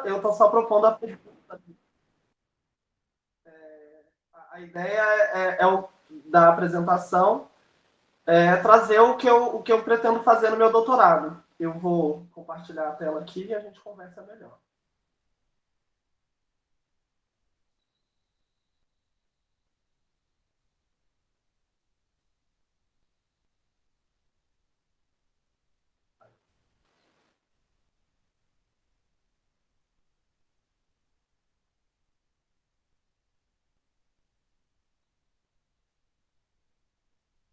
eu estou só propondo a pergunta. A ideia da apresentação trazer o que eu pretendo fazer no meu doutorado. Eu vou compartilhar a tela aqui e a gente conversa melhor.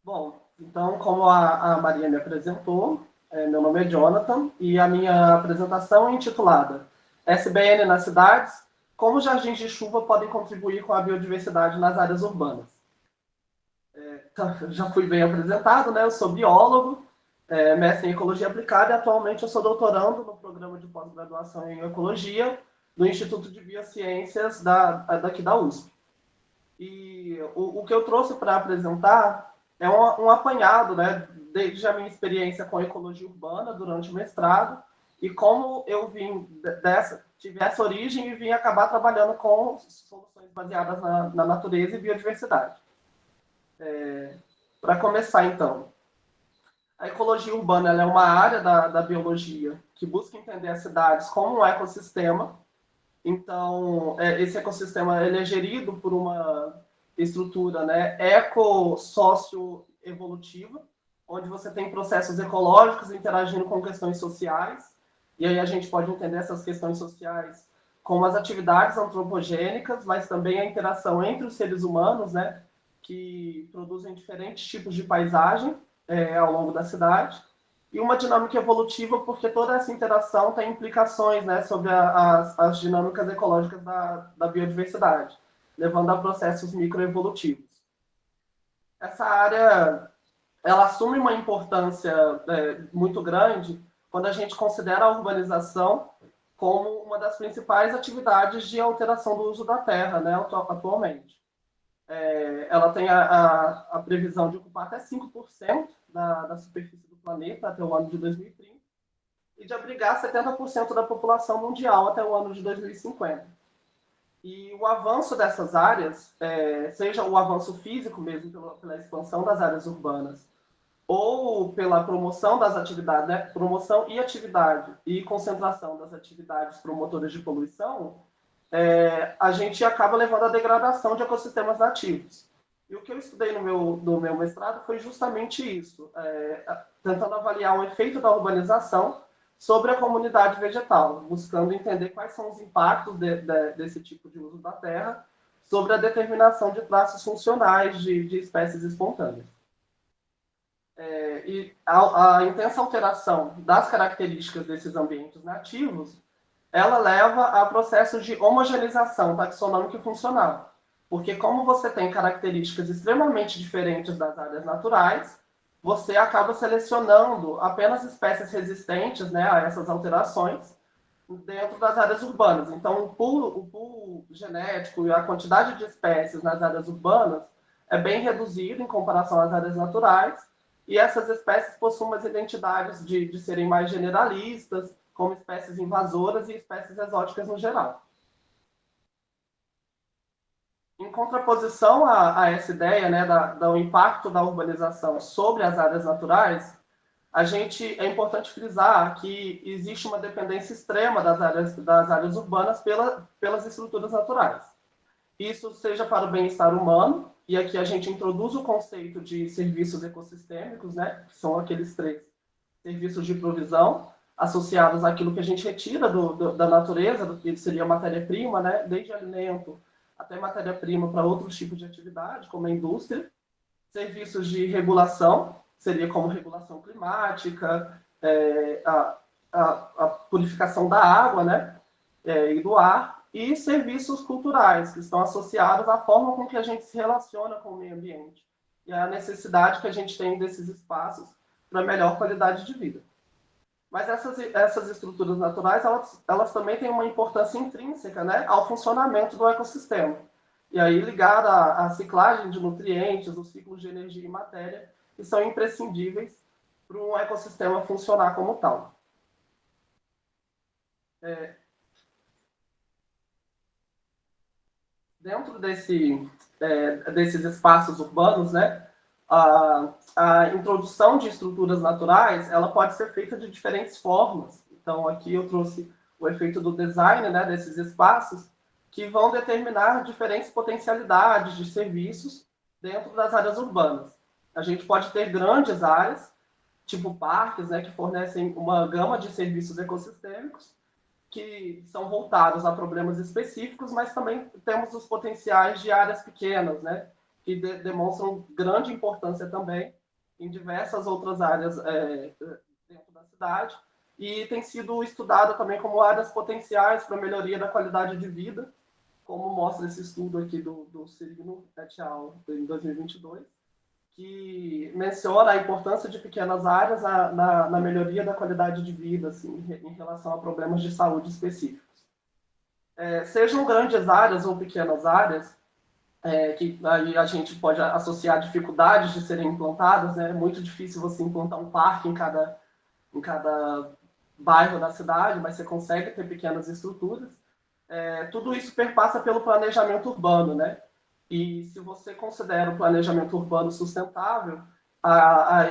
Bom, então, como a Maria me apresentou, meu nome é Jonathan e a minha apresentação é intitulada SBN nas cidades, como jardins de chuva podem contribuir com a biodiversidade nas áreas urbanas. Já fui bem apresentado, né? Eu sou biólogo, mestre em Ecologia Aplicada e atualmente eu sou doutorando no programa de pós-graduação em Ecologia do Instituto de Biociências daqui da USP. E o que eu trouxe para apresentar é um apanhado, né, desde a minha experiência com ecologia urbana durante o mestrado e como eu tive essa origem e vim acabar trabalhando com soluções baseadas na natureza e biodiversidade. Para começar, então, a ecologia urbana é uma área da biologia que busca entender as cidades como um ecossistema. Então, esse ecossistema ele é gerido por uma estrutura, né, eco-socio-evolutiva, onde você tem processos ecológicos interagindo com questões sociais, e aí a gente pode entender essas questões sociais como as atividades antropogênicas, mas também a interação entre os seres humanos, né, que produzem diferentes tipos de paisagem ao longo da cidade, e uma dinâmica evolutiva, porque toda essa interação tem implicações, né, sobre as dinâmicas ecológicas da biodiversidade, levando a processos microevolutivos. Essa área ela assume uma importância muito grande quando a gente considera a urbanização como uma das principais atividades de alteração do uso da terra, né, atualmente. Ela tem a previsão de ocupar até 5% da superfície do planeta até o ano de 2030 e de abrigar 70% da população mundial até o ano de 2050. E o avanço dessas áreas, seja o avanço físico mesmo pela expansão das áreas urbanas, ou pela promoção das atividades, né, promoção e atividade e concentração das atividades promotoras de poluição, a gente acaba levando à degradação de ecossistemas nativos. E o que eu estudei no meu mestrado foi justamente isso, tentando avaliar o efeito da urbanização sobre a comunidade vegetal, buscando entender quais são os impactos desse tipo de uso da terra sobre a determinação de traços funcionais de espécies espontâneas. E a intensa alteração das características desses ambientes nativos ela leva a processos de homogeneização taxonômica e funcional. Porque como você tem características extremamente diferentes das áreas naturais, você acaba selecionando apenas espécies resistentes, né, a essas alterações dentro das áreas urbanas. Então, o pool genético e a quantidade de espécies nas áreas urbanas é bem reduzido em comparação às áreas naturais, e essas espécies possuem umas identidades de serem mais generalistas, como espécies invasoras e espécies exóticas no geral. Em contraposição a essa ideia, né, do impacto da urbanização sobre as áreas naturais, é importante frisar que existe uma dependência extrema das áreas urbanas pelas estruturas naturais. Isso seja para o bem-estar humano, e aqui a gente introduz o conceito de serviços ecossistêmicos, né, que são aqueles três serviços de provisão, associados àquilo que a gente retira da natureza, do que seria matéria-prima, né, desde alimento até matéria-prima para outros tipos de atividade, como a indústria, serviços de regulação, seria como regulação climática, a purificação da água, né, e do ar, e serviços culturais, que estão associados à forma com que a gente se relaciona com o meio ambiente e à necessidade que a gente tem desses espaços para melhor qualidade de vida. Mas essas estruturas naturais, elas também têm uma importância intrínseca, né, ao funcionamento do ecossistema. E aí ligada à ciclagem de nutrientes, os ciclos de energia e matéria, que são imprescindíveis para um ecossistema funcionar como tal. dentro desses espaços urbanos, né, a introdução de estruturas naturais, ela pode ser feita de diferentes formas. Então, aqui eu trouxe o efeito do design, né, desses espaços, que vão determinar diferentes potencialidades de serviços dentro das áreas urbanas. A gente pode ter grandes áreas, tipo parques, né, que fornecem uma gama de serviços ecossistêmicos, que são voltados a problemas específicos, mas também temos os potenciais de áreas pequenas, né, que demonstram grande importância também em diversas outras áreas dentro da cidade, e tem sido estudada também como áreas potenciais para melhoria da qualidade de vida, como mostra esse estudo aqui do Cirino et al. Em 2022, que menciona a importância de pequenas áreas na melhoria da qualidade de vida, assim, em relação a problemas de saúde específicos. Sejam grandes áreas ou pequenas áreas, que aí a gente pode associar dificuldades de serem implantadas, né? É muito difícil você implantar um parque em cada bairro da cidade, mas você consegue ter pequenas estruturas. Tudo isso perpassa pelo planejamento urbano, né? E se você considera o planejamento urbano sustentável, a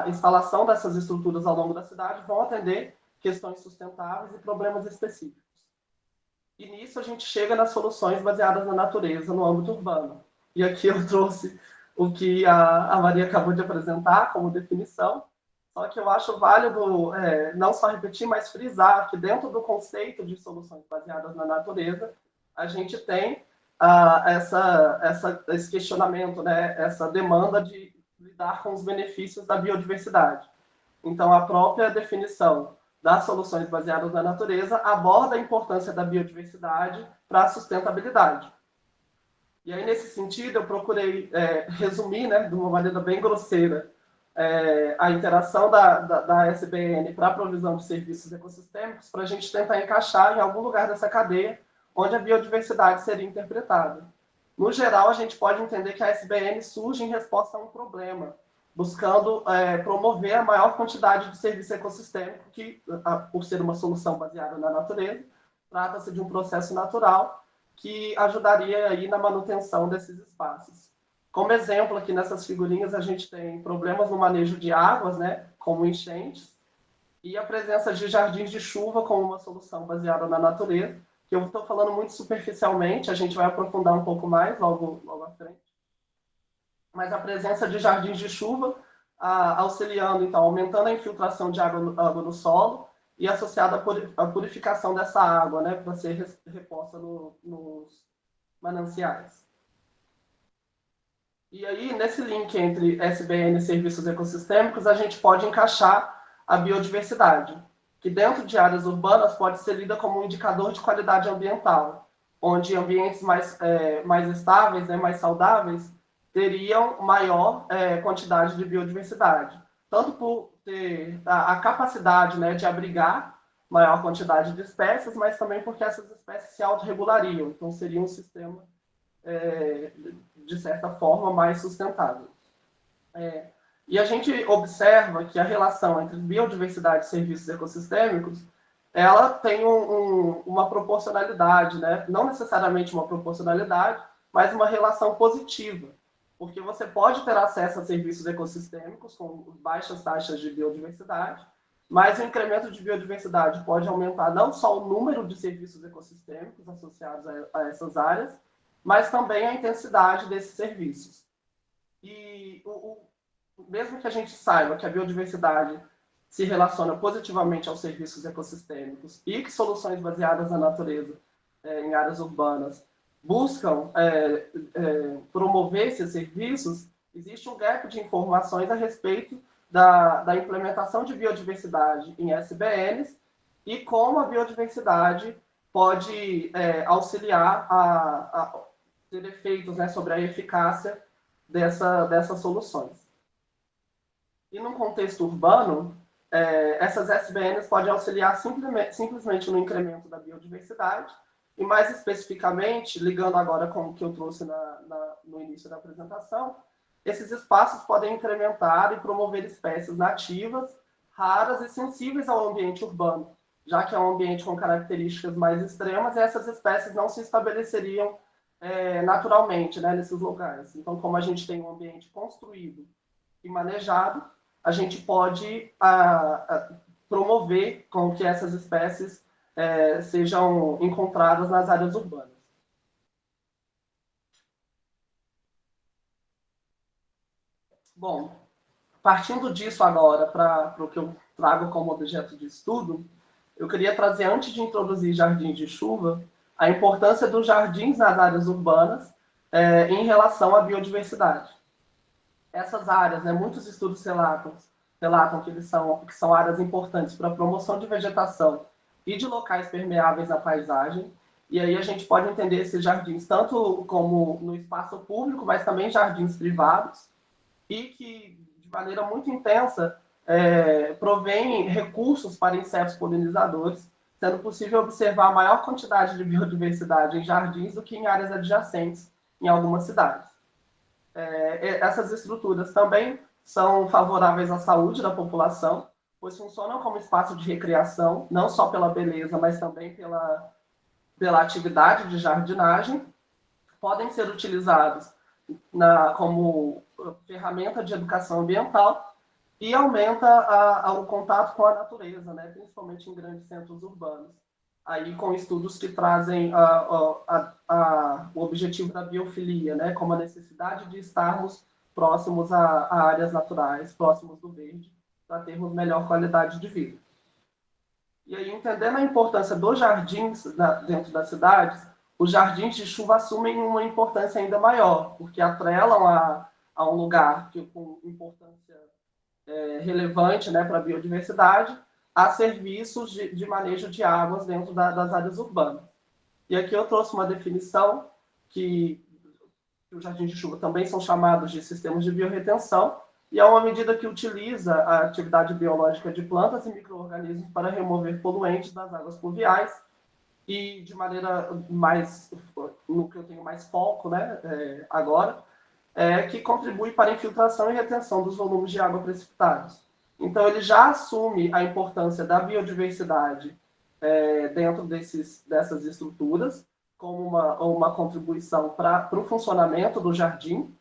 instalação dessas estruturas ao longo da cidade vão atender questões sustentáveis e problemas específicos. E nisso a gente chega nas soluções baseadas na natureza, no âmbito urbano. E aqui eu trouxe o que a Maria acabou de apresentar como definição, só que eu acho válido não só repetir, mas frisar que dentro do conceito de soluções baseadas na natureza, a gente tem esse questionamento, né, essa demanda de lidar com os benefícios da biodiversidade. Então, a própria definição das soluções baseadas na natureza aborda a importância da biodiversidade para a sustentabilidade. E aí, nesse sentido, eu procurei resumir, né, de uma maneira bem grosseira, a interação da SBN para a provisão de serviços ecossistêmicos, para a gente tentar encaixar em algum lugar dessa cadeia onde a biodiversidade seria interpretada. No geral, a gente pode entender que a SBN surge em resposta a um problema, buscando promover a maior quantidade de serviço ecossistêmico, que, por ser uma solução baseada na natureza, trata-se de um processo natural que ajudaria aí na manutenção desses espaços. Como exemplo, aqui nessas figurinhas, a gente tem problemas no manejo de águas, né, como enchentes, e a presença de jardins de chuva como uma solução baseada na natureza, que eu estou falando muito superficialmente, a gente vai aprofundar um pouco mais logo à frente. Mas a presença de jardins de chuva auxiliando, então, aumentando a infiltração de água no solo e associada à purificação dessa água, né, para ser reposta nos mananciais. E aí, nesse link entre SBN e serviços ecossistêmicos, a gente pode encaixar a biodiversidade, que dentro de áreas urbanas pode ser lida como um indicador de qualidade ambiental, onde ambientes mais estáveis, né, mais saudáveis, teriam maior quantidade de biodiversidade, tanto por ter a capacidade, né, de abrigar maior quantidade de espécies, mas também porque essas espécies se autorregulariam, então seria um sistema de certa forma, mais sustentável. E a gente observa que a relação entre biodiversidade e serviços ecossistêmicos, ela tem uma proporcionalidade, né? Não necessariamente uma proporcionalidade, mas uma relação positiva, porque você pode ter acesso a serviços ecossistêmicos com baixas taxas de biodiversidade, mas o incremento de biodiversidade pode aumentar não só o número de serviços ecossistêmicos associados a essas áreas, mas também a intensidade desses serviços. E mesmo que a gente saiba que a biodiversidade se relaciona positivamente aos serviços ecossistêmicos e que soluções baseadas na natureza em áreas urbanas buscam promover esses serviços, existe um gap de informações a respeito da implementação de biodiversidade em SBNs e como a biodiversidade pode auxiliar a ter efeitos, né, sobre a eficácia dessas soluções. E no contexto urbano, essas SBNs podem auxiliar simplesmente no incremento da biodiversidade e, mais especificamente, ligando agora com o que eu trouxe no início da apresentação, esses espaços podem incrementar e promover espécies nativas, raras e sensíveis ao ambiente urbano, já que é um ambiente com características mais extremas e essas espécies não se estabeleceriam naturalmente, né, nesses lugares. Então, como a gente tem um ambiente construído e manejado, a gente pode promover com que essas espécies sejam encontradas nas áreas urbanas. Bom, partindo disso agora para o que eu trago como objeto de estudo, eu queria trazer, antes de introduzir jardins de chuva, a importância dos jardins nas áreas urbanas em relação à biodiversidade. Essas áreas, né, muitos estudos relatam que são áreas importantes para a promoção de vegetação e de locais permeáveis à paisagem. E aí a gente pode entender esses jardins tanto como no espaço público, mas também jardins privados, e que, de maneira muito intensa, provém recursos para insetos polinizadores, sendo possível observar a maior quantidade de biodiversidade em jardins do que em áreas adjacentes em algumas cidades. Essas estruturas também são favoráveis à saúde da população, pois funcionam como espaço de recreação, não só pela beleza, mas também pela atividade de jardinagem. Podem ser utilizados como ferramenta de educação ambiental e aumenta o contato com a natureza, né, principalmente em grandes centros urbanos. Aí com estudos que trazem o objetivo da biofilia, né, como a necessidade de estarmos próximos a áreas naturais, próximos do verde, para termos melhor qualidade de vida. E aí, entendendo a importância dos jardins dentro das cidades, os jardins de chuva assumem uma importância ainda maior, porque atrelam a um lugar com importância relevante, né, para a biodiversidade, a serviços de manejo de águas dentro das áreas urbanas. E aqui eu trouxe uma definição que os jardins de chuva também são chamados de sistemas de biorretenção, e é uma medida que utiliza a atividade biológica de plantas e micro-organismos para remover poluentes das águas pluviais e de maneira mais, no que eu tenho mais foco, né, agora, que contribui para a infiltração e retenção dos volumes de água precipitados. Então, ele já assume a importância da biodiversidade dentro dessas estruturas, como uma contribuição para o funcionamento do jardim,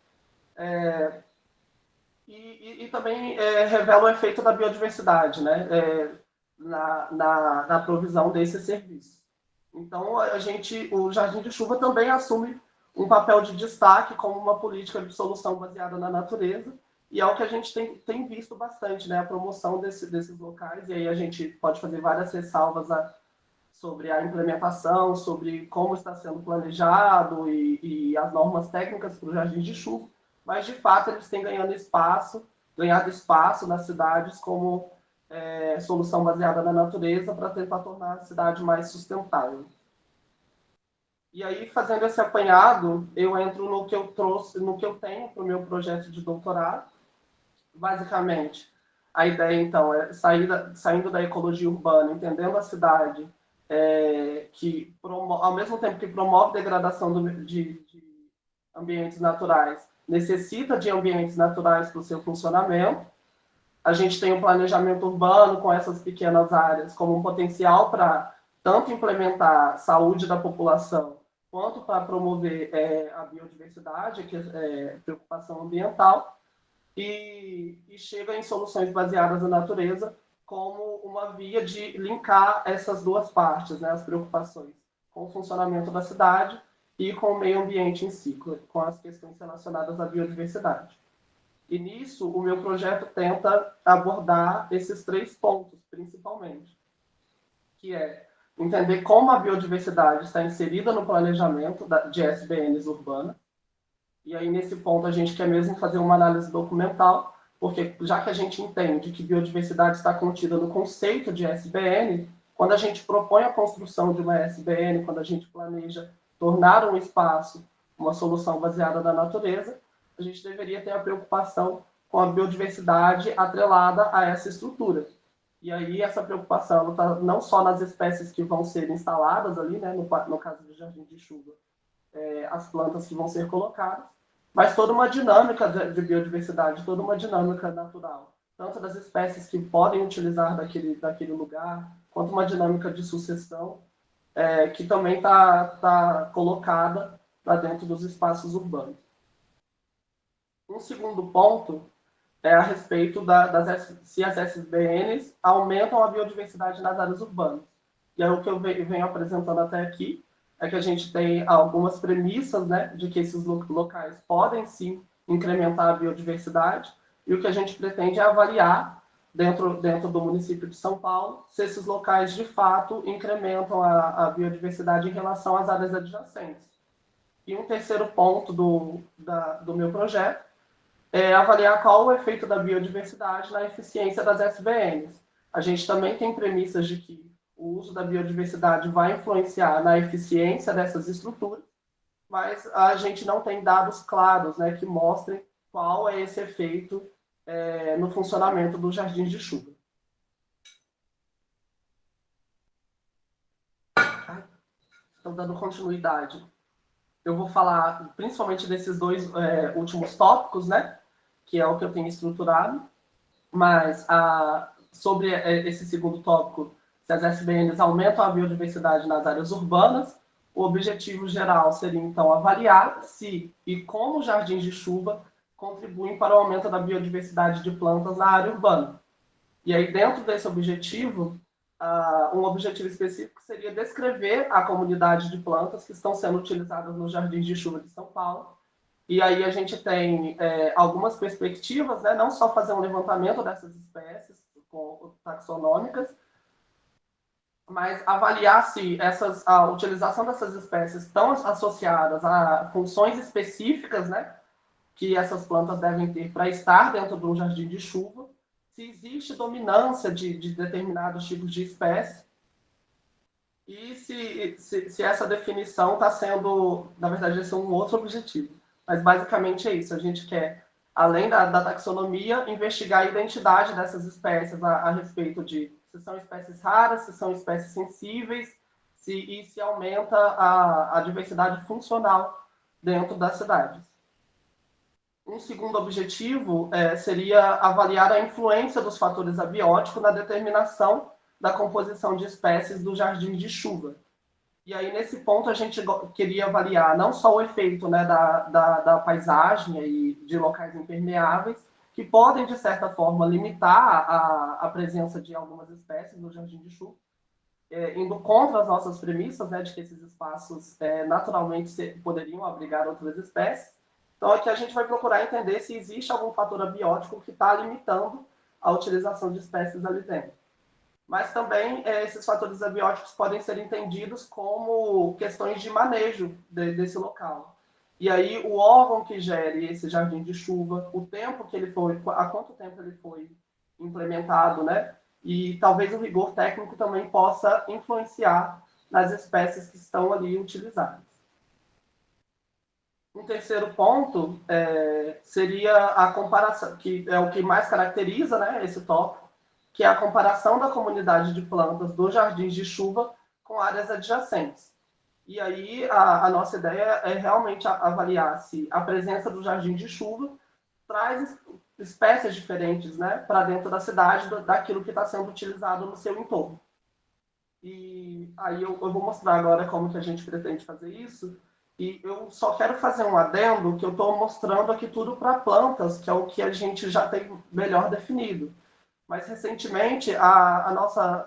e também revela o efeito da biodiversidade, né, na provisão desse serviço. Então, o Jardim de Chuva também assume um papel de destaque como uma política de solução baseada na natureza, e é o que a gente tem visto bastante, né, a promoção desses locais, e aí a gente pode fazer várias ressalvas sobre a implementação, sobre como está sendo planejado e as normas técnicas para o Jardim de Chuva, mas de fato eles têm ganhado espaço nas cidades como solução baseada na natureza para tentar tornar a cidade mais sustentável. E aí, fazendo esse apanhado, eu entro no que eu trouxe, no que eu tenho para o meu projeto de doutorado. Basicamente, a ideia, então, é saindo da ecologia urbana, entendendo a cidade, que ao mesmo tempo que promove degradação de ambientes naturais, necessita de ambientes naturais para o seu funcionamento. A gente tem um planejamento urbano com essas pequenas áreas como um potencial para tanto implementar a saúde da população, quanto para promover a biodiversidade, que é preocupação ambiental, e chega em soluções baseadas na natureza como uma via de linkar essas duas partes, né, as preocupações com o funcionamento da cidade e com o meio ambiente em si, com as questões relacionadas à biodiversidade. E nisso, o meu projeto tenta abordar esses 3 pontos, principalmente, que é entender como a biodiversidade está inserida no planejamento de SBNs urbanas. E aí, nesse ponto, a gente quer mesmo fazer uma análise documental, porque já que a gente entende que biodiversidade está contida no conceito de SBN, quando a gente propõe a construção de uma SBN, quando a gente planeja tornar um espaço uma solução baseada na natureza, a gente deveria ter a preocupação com a biodiversidade atrelada a essa estrutura. E aí essa preocupação está não só nas espécies que vão ser instaladas ali, né, no caso do jardim de chuva, as plantas que vão ser colocadas, mas toda uma dinâmica de biodiversidade, toda uma dinâmica natural, tanto das espécies que podem utilizar daquele lugar, quanto uma dinâmica de sucessão, que também está colocada para dentro dos espaços urbanos. Um segundo ponto é a respeito se as SBNs aumentam a biodiversidade nas áreas urbanas. E aí o que eu venho apresentando até aqui é que a gente tem algumas premissas, né, de que esses locais podem sim incrementar a biodiversidade, e o que a gente pretende é avaliar dentro do município de São Paulo se esses locais de fato incrementam a biodiversidade em relação às áreas adjacentes. E um terceiro ponto do meu projeto é avaliar qual o efeito da biodiversidade na eficiência das SBNs. A gente também tem premissas de que o uso da biodiversidade vai influenciar na eficiência dessas estruturas, mas a gente não tem dados claros, né, que mostrem qual é esse efeito no funcionamento dos jardins de chuva. Então, dando continuidade, eu vou falar principalmente desses dois últimos tópicos, né, que é o que eu tenho estruturado, mas sobre esse segundo tópico, se as SBNs aumentam a biodiversidade nas áreas urbanas, o objetivo geral seria, então, avaliar se e como os jardins de chuva contribuem para o aumento da biodiversidade de plantas na área urbana. E aí, dentro desse objetivo, um objetivo específico seria descrever a comunidade de plantas que estão sendo utilizadas nos jardins de chuva de São Paulo. E aí a gente tem algumas perspectivas, né? Não só fazer um levantamento dessas espécies taxonômicas, mas avaliar se a utilização dessas espécies estão associadas a funções específicas, né, que essas plantas devem ter para estar dentro de um jardim de chuva, se existe dominância de determinados tipos de espécies, e se essa definição está sendo, na verdade, esse é um outro objetivo. Mas basicamente é isso, a gente quer, além da taxonomia, investigar a identidade dessas espécies a respeito de se são espécies raras, se são espécies sensíveis, e se aumenta a diversidade funcional dentro das cidades. Um segundo objetivo seria avaliar a influência dos fatores abióticos na determinação da composição de espécies do jardim de chuva. E aí, nesse ponto, a gente queria avaliar não só o efeito, né, da paisagem e de locais impermeáveis, que podem, de certa forma, limitar a presença de algumas espécies no jardim de chuva, indo contra as nossas premissas, né, de que esses espaços naturalmente poderiam abrigar outras espécies. Então, aqui a gente vai procurar entender se existe algum fator abiótico que está limitando a utilização de espécies ali dentro. Mas também esses fatores abióticos podem ser entendidos como questões de manejo desse local. E aí o órgão que gere esse jardim de chuva, o tempo que ele foi, há quanto tempo ele foi implementado, né? E talvez o rigor técnico também possa influenciar nas espécies que estão ali utilizadas. Um terceiro ponto seria a comparação, que é o que mais caracteriza, né, esse tópico, que é a comparação da comunidade de plantas dos jardins de chuva com áreas adjacentes. E aí a nossa ideia é realmente avaliar se a presença do jardim de chuva traz espécies diferentes, né, para dentro da cidade, daquilo que está sendo utilizado no seu entorno. E aí eu vou mostrar agora como que a gente pretende fazer isso. E eu só quero fazer um adendo que eu estou mostrando aqui tudo para plantas, que é o que a gente já tem melhor definido. Mas, recentemente,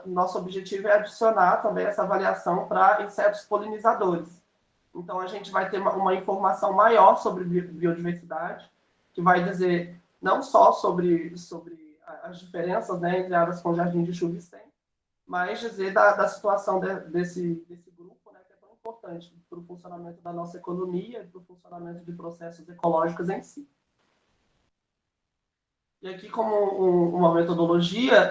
nosso objetivo é adicionar também essa avaliação para insetos polinizadores. Então, a gente vai ter uma informação maior sobre biodiversidade, que vai dizer não só sobre as diferenças, né, entre áreas com jardim de chuva e sem, mas dizer da situação desse grupo, né, que é tão importante para o funcionamento da nossa economia e para o funcionamento de processos ecológicos em si. E aqui, como uma metodologia,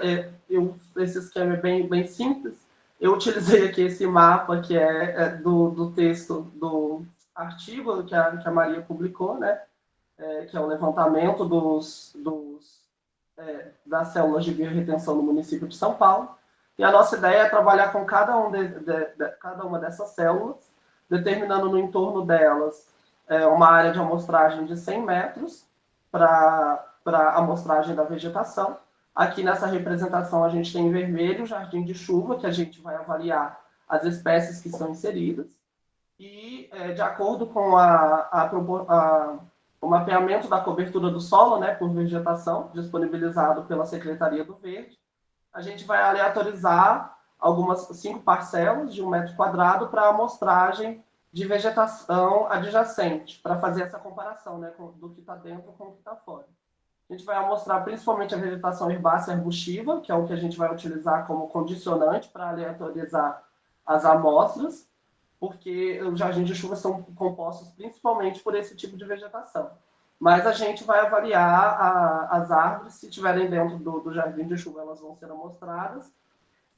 esse esquema é bem simples. Eu utilizei aqui esse mapa, que é do texto do artigo que a Maria publicou, né? Que é o levantamento das células de biorretenção no município de São Paulo. E a nossa ideia é trabalhar com cada uma dessas células, determinando no entorno delas uma área de amostragem de 100 metros para a amostragem da vegetação. Aqui nessa representação a gente tem em vermelho o jardim de chuva, que a gente vai avaliar as espécies que estão inseridas. e, de acordo com o mapeamento da cobertura do solo, né, por vegetação, disponibilizado pela Secretaria do Verde, a gente vai aleatorizar algumas 5 parcelas de 1 metro quadrado para amostragem de vegetação adjacente, para fazer essa comparação, né, do que está dentro com o que está fora. A gente vai amostrar principalmente a vegetação herbácea e arbustiva, que é o que a gente vai utilizar como condicionante para aleatorizar as amostras, porque os jardins de chuva são compostos principalmente por esse tipo de vegetação. Mas a gente vai avaliar as árvores, se estiverem dentro do jardim de chuva, elas vão ser amostradas.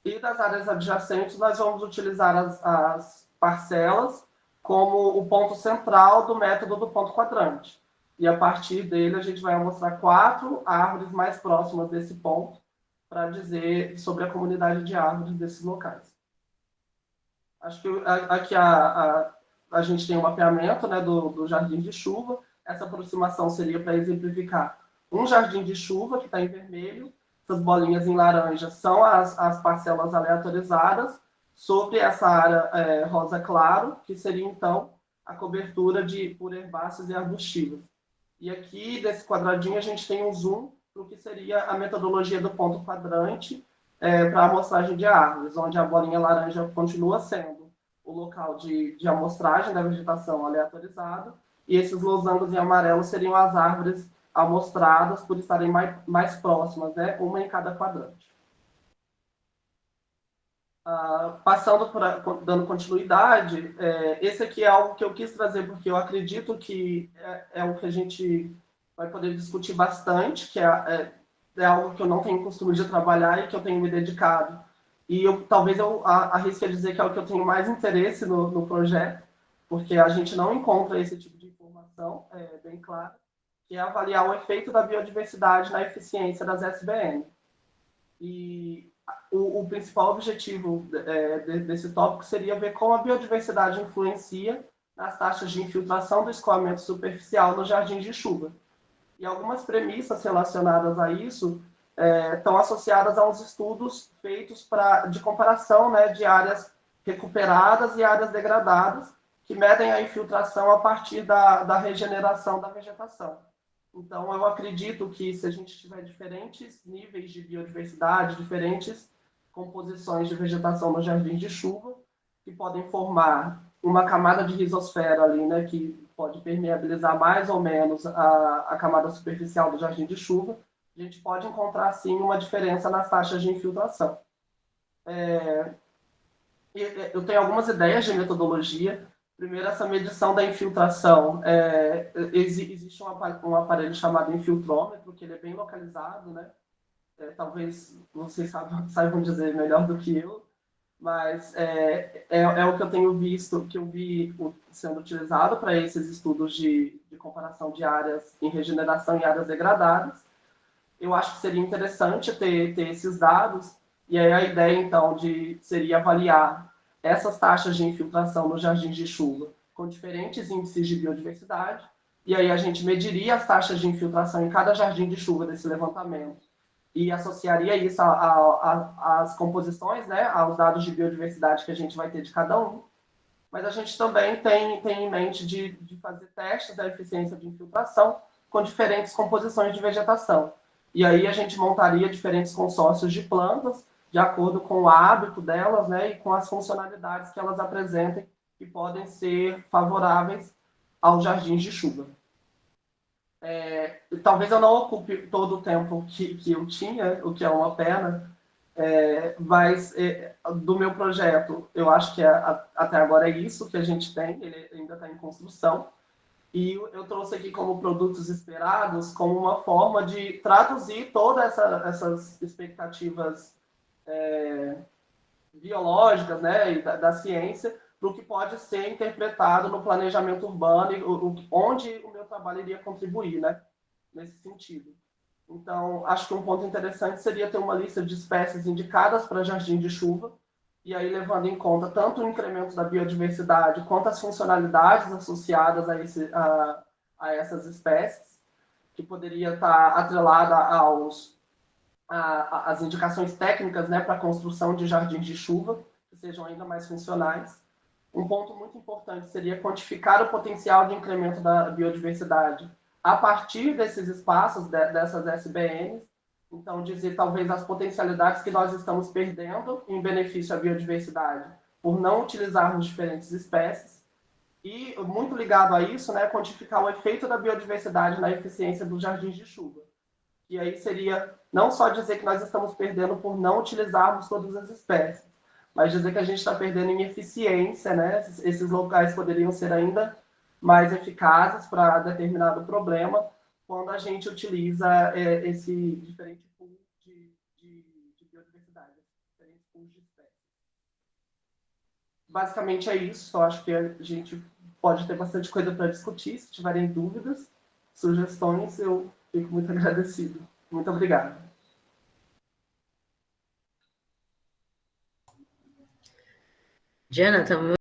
E das áreas adjacentes, nós vamos utilizar as parcelas como o ponto central do método do ponto quadrante. E a partir dele, a gente vai mostrar 4 árvores mais próximas desse ponto para dizer sobre a comunidade de árvores desses locais. Acho que aqui a gente tem um mapeamento, né, do jardim de chuva. Essa aproximação seria para exemplificar um jardim de chuva que está em vermelho. Essas bolinhas em laranja são as parcelas aleatorizadas sobre essa área rosa claro, que seria então a cobertura por herbáceas e arbustivas. E aqui, desse quadradinho, a gente tem um zoom para o que seria a metodologia do ponto quadrante, para a amostragem de árvores, onde a bolinha laranja continua sendo o local de amostragem da vegetação aleatorizada, e esses losangos em amarelo seriam as árvores amostradas por estarem mais próximas, né? Uma em cada quadrante. Dando continuidade, esse aqui é algo que eu quis trazer porque eu acredito que é o que a gente vai poder discutir bastante, que é algo que eu não tenho costume de trabalhar e que eu tenho me dedicado. E talvez eu arrisque a dizer que é o que eu tenho mais interesse no projeto, porque a gente não encontra esse tipo de informação bem clara, que é avaliar o efeito da biodiversidade na eficiência das SBN. E o principal objetivo desse tópico seria ver como a biodiversidade influencia nas taxas de infiltração do escoamento superficial nos jardins de chuva. E algumas premissas relacionadas a isso estão associadas a uns estudos feitos de comparação, né, de áreas recuperadas e áreas degradadas, que medem a infiltração a partir da regeneração da vegetação. Então, eu acredito que se a gente tiver diferentes níveis de biodiversidade, diferentes composições de vegetação no jardim de chuva, que podem formar uma camada de rizosfera ali, né, que pode permeabilizar mais ou menos a camada superficial do jardim de chuva, a gente pode encontrar, sim, uma diferença nas taxas de infiltração. Eu tenho algumas ideias de metodologia. Primeiro, essa medição da infiltração. Existe um aparelho chamado infiltrômetro, que ele é bem localizado, né? Talvez vocês saibam dizer melhor do que eu, mas é o que eu tenho visto, que eu vi sendo utilizado para esses estudos de comparação de áreas em regeneração e áreas degradadas. Eu acho que seria interessante ter esses dados, e aí a ideia, então, seria avaliar essas taxas de infiltração nos jardins de chuva com diferentes índices de biodiversidade, e aí a gente mediria as taxas de infiltração em cada jardim de chuva desse levantamento e associaria isso às composições, né, aos dados de biodiversidade que a gente vai ter de cada um. Mas a gente também tem em mente de fazer testes da eficiência de infiltração com diferentes composições de vegetação. E aí a gente montaria diferentes consórcios de plantas, de acordo com o hábito delas, né, e com as funcionalidades que elas apresentem, que podem ser favoráveis aos jardins de chuva. Talvez eu não ocupe todo o tempo que eu tinha, o que é uma pena, mas do meu projeto, eu acho que até agora é isso que a gente tem, ele ainda está em construção. E eu trouxe aqui como produtos esperados, como uma forma de traduzir todas essas expectativas biológicas, né, e da ciência, para o que pode ser interpretado no planejamento urbano e onde o meu trabalho iria contribuir, né, nesse sentido. Então, acho que um ponto interessante seria ter uma lista de espécies indicadas para jardim de chuva, e aí levando em conta tanto o incremento da biodiversidade quanto as funcionalidades associadas a essas espécies, que poderia estar atrelada às indicações técnicas, né, para a construção de jardins de chuva, que sejam ainda mais funcionais. Um ponto muito importante seria quantificar o potencial de incremento da biodiversidade a partir desses espaços, dessas SBNs. Então, dizer talvez as potencialidades que nós estamos perdendo em benefício à biodiversidade por não utilizarmos diferentes espécies. E, muito ligado a isso, né, quantificar o efeito da biodiversidade na eficiência dos jardins de chuva. E aí seria não só dizer que nós estamos perdendo por não utilizarmos todas as espécies, mas dizer que a gente está perdendo em eficiência, né? Esses locais poderiam ser ainda mais eficazes para determinado problema quando a gente utiliza esse diferente pool de biodiversidade, diferentes pools de espécies. Basicamente é isso, só acho que a gente pode ter bastante coisa para discutir, se tiverem dúvidas, sugestões, eu fico muito agradecido. Muito obrigado. Jonathan,